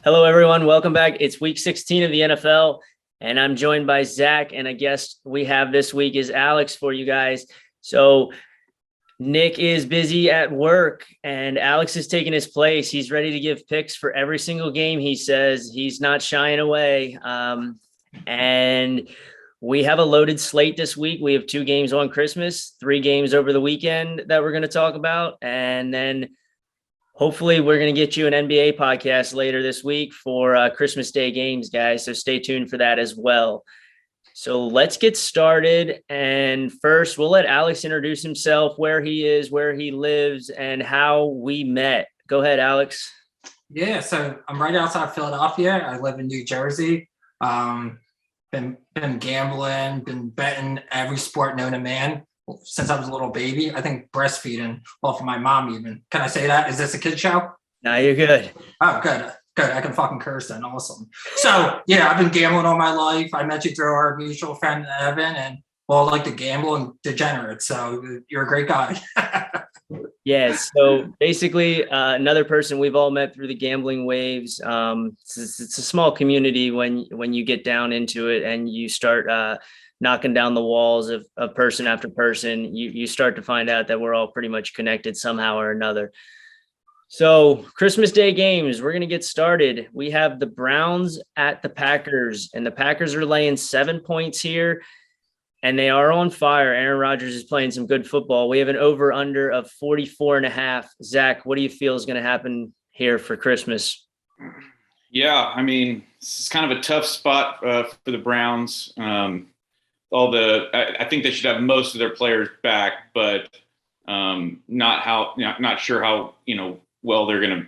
Hello, everyone. Welcome back. It's week 16 of the NFL, and I'm joined by Zach, and a guest we have this week is Alex for you guys. So Nick is busy at work, and Alex is taking his place. He's ready to give picks for every single game, he says. He's not shying away. And we have a loaded slate this week. We have 2 games on Christmas, 3 games over the weekend that we're going to talk about, and then hopefully we're going to get you an NBA podcast later this week for Christmas Day games, guys. So stay tuned for that as well. So let's get started. And first, we'll let Alex introduce himself, where he is, where he lives, and how we met. Go ahead, Alex. Yeah, so I'm right outside Philadelphia. I live in New Jersey. Been gambling, been betting every sport known to man since I was a little baby. I think breastfeeding off of my mom even. Can I say that? Is this a kid show? No, you're good. Oh, good. I can fucking curse then. Awesome. So, yeah, I've been gambling all my life. I met you through our mutual friend, Evan, and well, like to gamble and degenerate. So you're a great guy. Yeah, so basically another person we've all met through the gambling waves. It's a small community when you get down into it and you start knocking down the walls of person after person. You start to find out that we're all pretty much connected somehow or another. So Christmas Day games, we're going to get started. We have the Browns at the Packers, and the Packers are laying 7 points here. And they are on fire. Aaron Rodgers is playing some good football. We have an over-under of 44.5. Zach, what do you feel is going to happen here for Christmas? Yeah, I mean, this is kind of a tough spot for the Browns. I think they should have most of their players back, but not sure how well they're going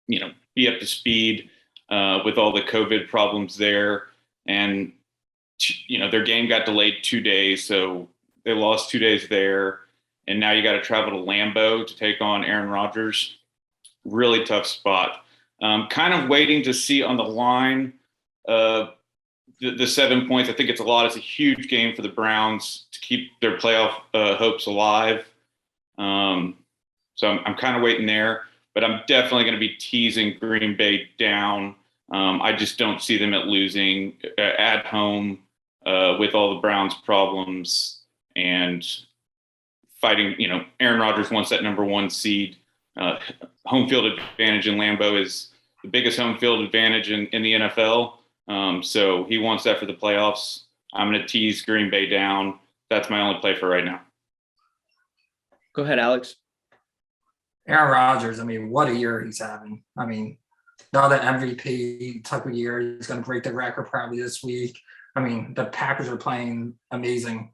to be up to speed with all the COVID problems there. And their game got delayed 2 days, so they lost 2 days there. And now you got to travel to Lambeau to take on Aaron Rodgers. Really tough spot. Kind of waiting to see on the line the 7 points. I think it's a lot. It's a huge game for the Browns to keep their playoff hopes alive. So I'm kind of waiting there. But I'm definitely going to be teasing Green Bay down. I just don't see them at losing at home with all the Browns' problems and fighting. Aaron Rodgers wants that number 1 seed. Home field advantage in Lambeau is the biggest home field advantage in the NFL. So he wants that for the playoffs. I'm going to tease Green Bay down. That's my only play for right now. Go ahead, Alex. Aaron Rodgers, I mean, what a year he's having. I mean, another MVP type of year. He's going to break the record probably this week. I mean, the Packers are playing amazing.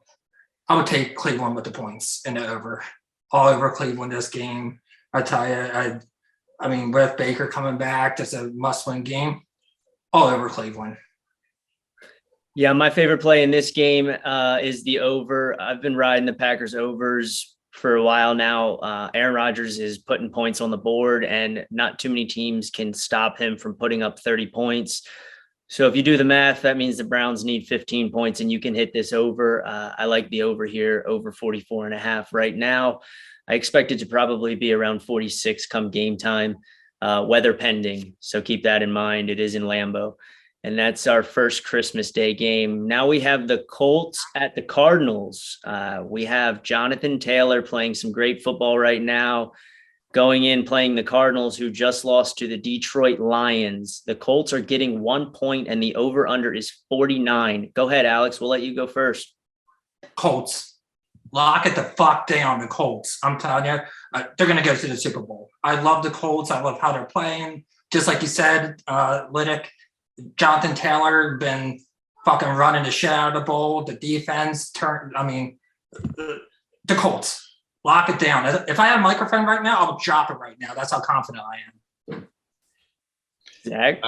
I would take Cleveland with the points in the over. All over Cleveland this game. I tell you, I mean, with Baker coming back, just a must-win game. All over Cleveland. Yeah, my favorite play in this game is the over. I've been riding the Packers overs for a while now. Aaron Rodgers is putting points on the board, and not too many teams can stop him from putting up 30 points. So if you do the math, that means the Browns need 15 points, and you can hit this over. I like the over here, over 44.5 right now. I expect it to probably be around 46 come game time, weather pending. So keep that in mind. It is in Lambeau. And that's our first Christmas Day game. Now we have the Colts at the Cardinals. We have Jonathan Taylor playing some great football right now, going in playing the Cardinals, who just lost to the Detroit Lions. The Colts are getting 1 point, and the over-under is 49. Go ahead, Alex. We'll let you go first. Colts. Lock it the fuck down, the Colts. I'm telling you, they're going to go to the Super Bowl. I love the Colts. I love how they're playing. Just like you said, Liddick, Jonathan Taylor been fucking running the shit out of the bowl. The defense the Colts. Lock it down. If I had a microphone right now, I would drop it right now. That's how confident I am. Zach?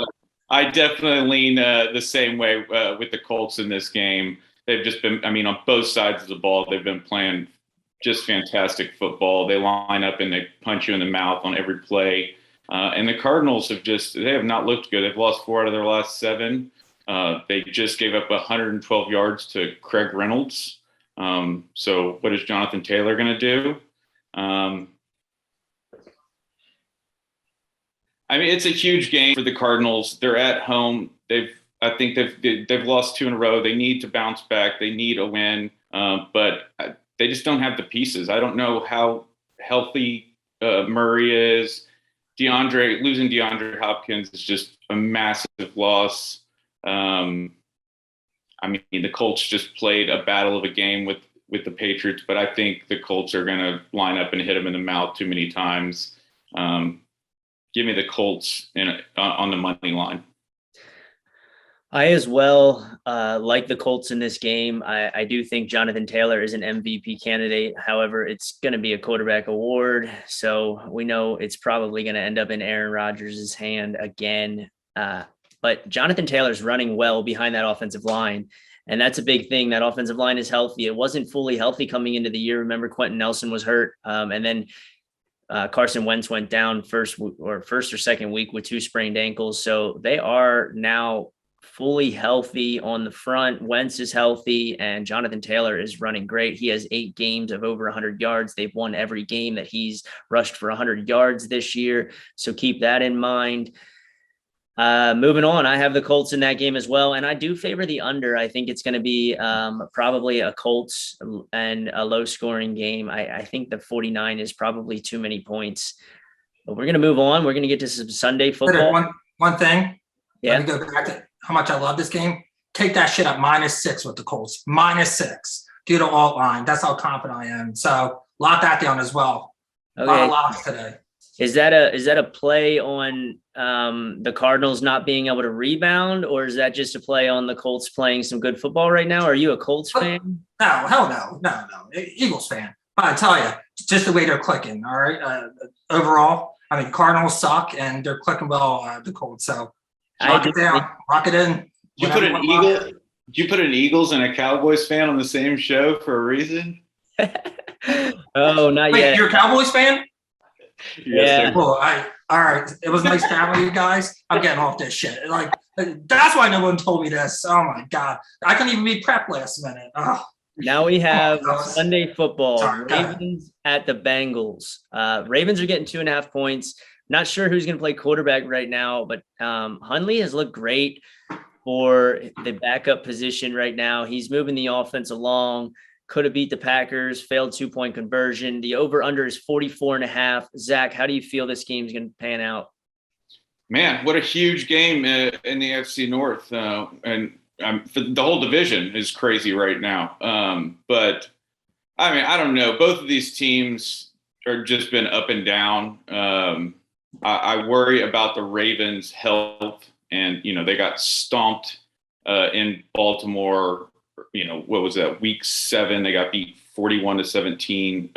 I definitely lean the same way with the Colts in this game. They've just been, on both sides of the ball, they've been playing just fantastic football. They line up and they punch you in the mouth on every play. And the Cardinals they have not looked good. They've lost 4 out of their last 7. They just gave up 112 yards to Craig Reynolds. So what is Jonathan Taylor going to do? I mean, it's a huge game for the Cardinals. They're at home. I think they've lost 2 in a row. They need to bounce back. They need a win, but they just don't have the pieces. I don't know how healthy Murray is. Losing DeAndre Hopkins is just a massive loss. I mean, the Colts just played a battle of a game with the Patriots, but I think the Colts are going to line up and hit them in the mouth too many times. Give me the Colts on the money line. I as well like the Colts in this game. I do think Jonathan Taylor is an MVP candidate. However, it's going to be a quarterback award. So we know it's probably going to end up in Aaron Rodgers' hand again. But Jonathan Taylor's running well behind that offensive line. And that's a big thing. That offensive line is healthy. It wasn't fully healthy coming into the year. Remember, Quentin Nelson was hurt. And then Carson Wentz went down first or second week with 2 sprained ankles. So they are now fully healthy on the front. Wentz is healthy and Jonathan Taylor is running great. He has 8 games of over 100 yards. They've won every game that he's rushed for 100 yards this year. So keep that in mind. Moving on, I have the Colts in that game as well, and I do favor the under. I think it's going to be probably a Colts and a low-scoring game. I think the 49 is probably too many points. But we're going to move on. We're going to get to some Sunday football. One thing. Yeah. Let me go back to how much I love this game. Take that shit up -6 with the Colts. -6. Do the alt line. That's how confident I am. So lock that down as well. Okay. A lot of locks today. Is that a play on the Cardinals not being able to rebound, or is that just a play on the Colts playing some good football right now? Are you a Colts fan? No, hell no. Eagles fan. But I tell you, just the way they're clicking. All right. Overall, I mean, Cardinals suck and they're clicking well. The Colts. So lock it down, lock it in. You put an Eagles and a Cowboys fan on the same show for a reason? Oh, not Wait, yet. you're a Cowboys fan? Yeah. Cool. It was nice chatting with you guys. I'm getting off this shit. Like, that's why no one told me this. Oh my God. I couldn't even be prepped last minute. Oh. Now we have Sunday football. Sorry, Ravens at the Bengals. Ravens are getting 2.5 points. Not sure who's going to play quarterback right now, but Hundley has looked great for the backup position right now. He's moving the offense along. Could have beat the Packers, failed 2-point conversion. The over-under is 44.5. Zach, how do you feel this game's going to pan out? Man, what a huge game in the AFC North. And for the whole division is crazy right now. But, I mean, I don't know. Both of these teams are just been up and down. I worry about the Ravens' health. And, they got stomped in Baltimore. What was that? Week 7, they got beat 41-17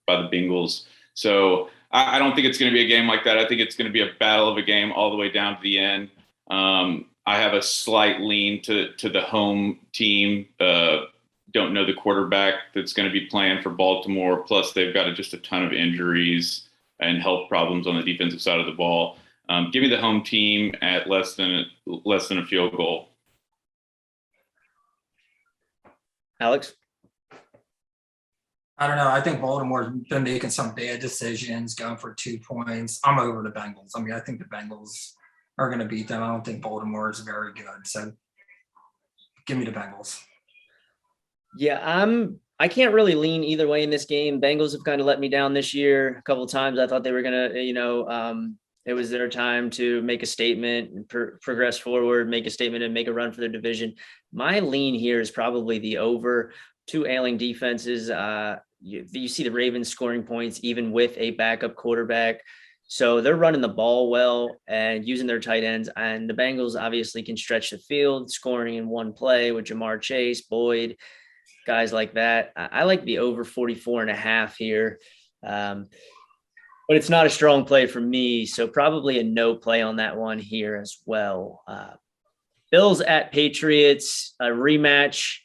by the Bengals. So I don't think it's going to be a game like that. I think it's going to be a battle of a game all the way down to the end. I have a slight lean to the home team. Don't know the quarterback that's going to be playing for Baltimore. Plus, they've got just a ton of injuries and health problems on the defensive side of the ball. Give me the home team at less than a field goal. Alex? I don't know. I think Baltimore's been making some bad decisions, going for 2 points. I'm over the Bengals. I mean, I think the Bengals are going to beat them. I don't think Baltimore is very good. So give me the Bengals. Yeah, I can't really lean either way in this game. Bengals have kind of let me down this year a couple of times. I thought they were going to, it was their time to make a statement and progress forward, make a statement and make a run for their division. My lean here is probably the over. 2 ailing defenses. You see the Ravens scoring points even with a backup quarterback. So they're running the ball well and using their tight ends. And the Bengals obviously can stretch the field, scoring in one play with Jamar Chase, Boyd, guys like that. I like the over 44.5 here. But it's not a strong play for me, so probably a no play on that one here as well. Bills at Patriots, a rematch,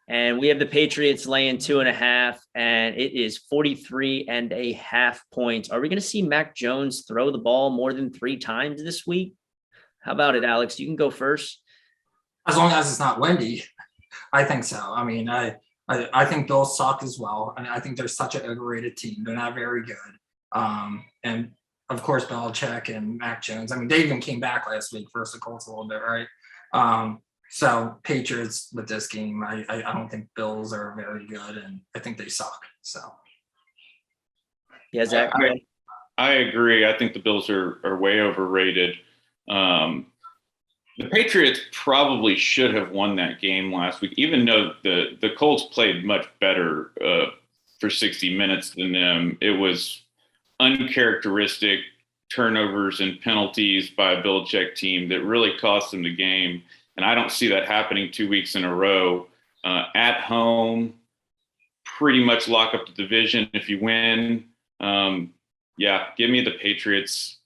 and we have the Patriots laying 2.5, and it is 43.5 points. Are we going to see Mac Jones throw the ball more than 3 times this week? How about it, Alex? You can go first. As long as it's not windy, I think so. I mean, I think Bills suck as well. I mean, I think they're such an overrated team. They're not very good. And of course, Belichick and Mac Jones. I mean, they even came back last week versus the Colts a little bit, right? So Patriots with this game, I don't think Bills are very good, and I think they suck. So Yeah, Zach. I agree. I think the Bills are way overrated. The Patriots probably should have won that game last week, even though the Colts played much better for 60 minutes than them. It was uncharacteristic turnovers and penalties by a Belichick team that really cost them the game. And I don't see that happening 2 weeks in a row. At home, pretty much lock up the division if you win. Give me the Patriots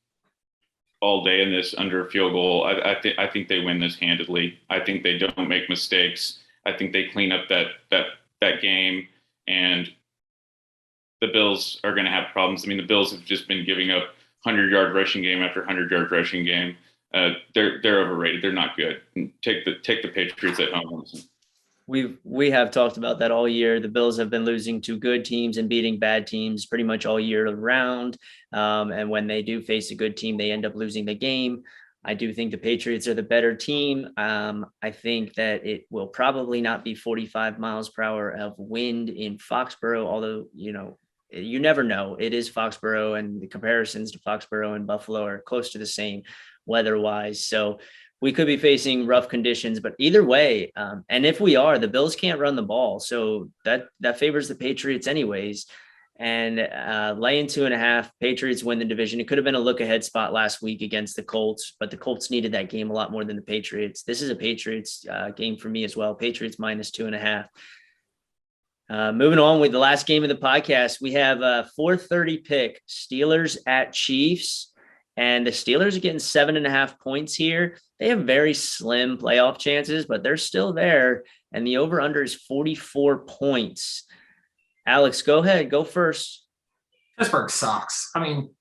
all day in this under a field goal. I think they win this handedly. I think they don't make mistakes. I think they clean up that game, and the Bills are going to have problems. I mean, the Bills have just been giving up 100-yard rushing game after 100-yard rushing game. They're overrated. They're not good. Take the Patriots at home. We have talked about that all year. The Bills have been losing to good teams and beating bad teams pretty much all year round. And when they do face a good team, they end up losing the game. I do think the Patriots are the better team. I think that it will probably not be 45 miles per hour of wind in Foxborough, although, you never know. It is Foxborough, and the comparisons to Foxborough and Buffalo are close to the same weather-wise. So we could be facing rough conditions, but either way, and if we are, the Bills can't run the ball. So that favors the Patriots anyways. And laying 2.5, Patriots win the division. It could have been a look-ahead spot last week against the Colts, but the Colts needed that game a lot more than the Patriots. This is a Patriots game for me as well. Patriots minus 2.5. Moving on with the last game of the podcast, we have a 4:30 pick, Steelers at Chiefs. And the Steelers are getting 7.5 points here. They have very slim playoff chances, but they're still there. And the over-under is 44 points. Alex, go ahead. Go first. Pittsburgh sucks. I mean,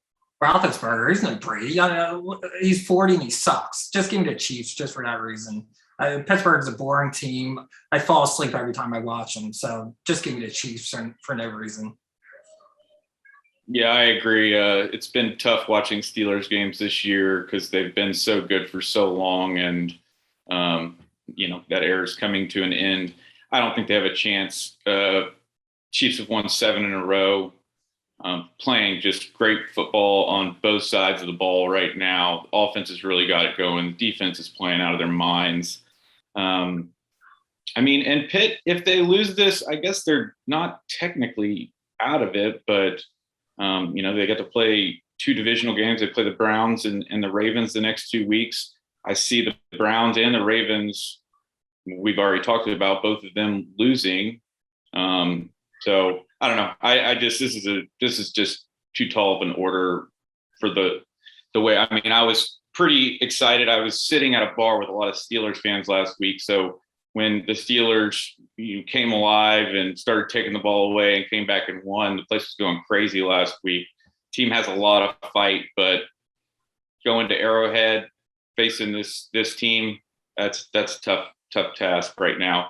Roethlisberger, he's no Brady. He's 40 and he sucks. Just give me the Chiefs just for that reason. Pittsburgh's a boring team. I fall asleep every time I watch them. So just give me the Chiefs for no reason. Yeah, I agree. It's been tough watching Steelers games this year because they've been so good for so long, and that era is coming to an end. I don't think they have a chance. Chiefs have won 7 in a row, playing just great football on both sides of the ball right now. The offense has really got it going. The defense is playing out of their minds. And Pitt, if they lose this, I guess they're not technically out of it, but they got to play 2 divisional games. They play the Browns and the Ravens the next 2 weeks. I see the Browns and the Ravens, we've already talked about both of them losing. So I don't know. This is just too tall of an order for the way. I was pretty excited. I was sitting at a bar with a lot of Steelers fans last week. So when the Steelers came alive and started taking the ball away and came back and won, the place was going crazy last week. Team has a lot of fight, but going to Arrowhead, facing this team, that's tough task right now.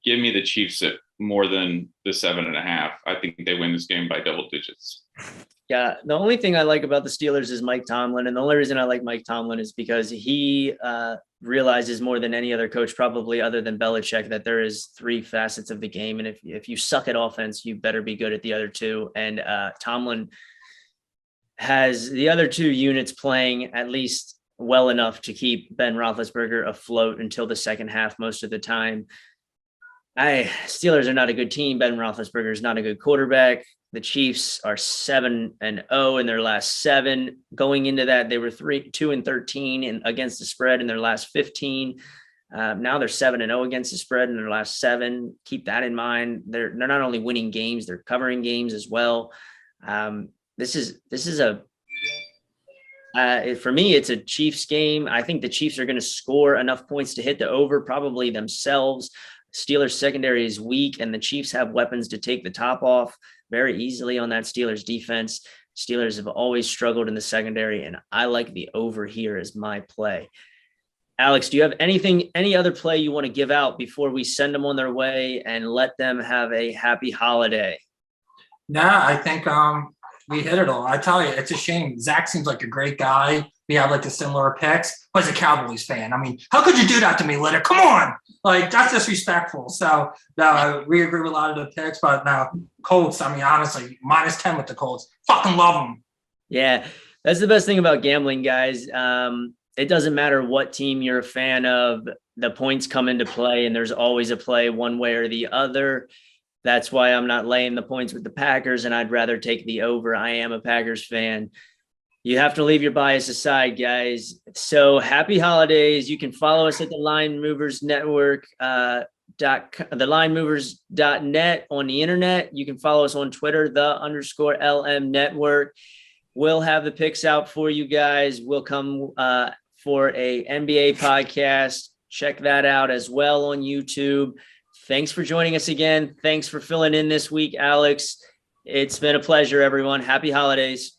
Give me the Chiefs at more than the 7.5. I think they win this game by double digits. Yeah, the only thing I like about the Steelers is Mike Tomlin. And the only reason I like Mike Tomlin is because he realizes more than any other coach, probably other than Belichick, that there is 3 facets of the game. And if you suck at offense, you better be good at the other 2. And Tomlin has the other 2 units playing at least well enough to keep Ben Roethlisberger afloat until the second half most of the time. Steelers are not a good team. Ben Roethlisberger is not a good quarterback. The Chiefs are 7-0 in their last 7. Going into that, they were 2-13 against the spread in their last 15. Now they're 7-0 against the spread in their last 7. Keep that in mind. They're not only winning games, they're covering games as well. This is for me, it's a Chiefs game. I think the Chiefs are going to score enough points to hit the over, probably themselves. Steelers secondary is weak, and the Chiefs have weapons to take the top off very easily on that Steelers defense. Steelers have always struggled in the secondary, and I like the over here as my play. Alex, do you have any other play you want to give out before we send them on their way and let them have a happy holiday? Yeah, I think We hit it all. I tell you, it's a shame. Zach seems like a great guy. We have like the similar picks, but as a Cowboys fan, I mean, how could you do that to me, Litter? Come on. Like, that's disrespectful. So, no, we agree with a lot of the picks, but now Colts, I mean, honestly, -10 with the Colts. Fucking love them. Yeah, that's the best thing about gambling, guys. It doesn't matter what team you're a fan of, the points come into play, and there's always a play one way or the other. That's why I'm not laying the points with the Packers, and I'd rather take the over. I am a Packers fan. You have to leave your bias aside, guys. So happy holidays. You can follow us at the Line Movers Network, thelinemovers.net on the internet. You can follow us on Twitter, _LM Network. We'll have the picks out for you guys. We'll come for a NBA podcast. Check that out as well on YouTube. Thanks for joining us again. Thanks for filling in this week, Alex. It's been a pleasure, everyone. Happy holidays.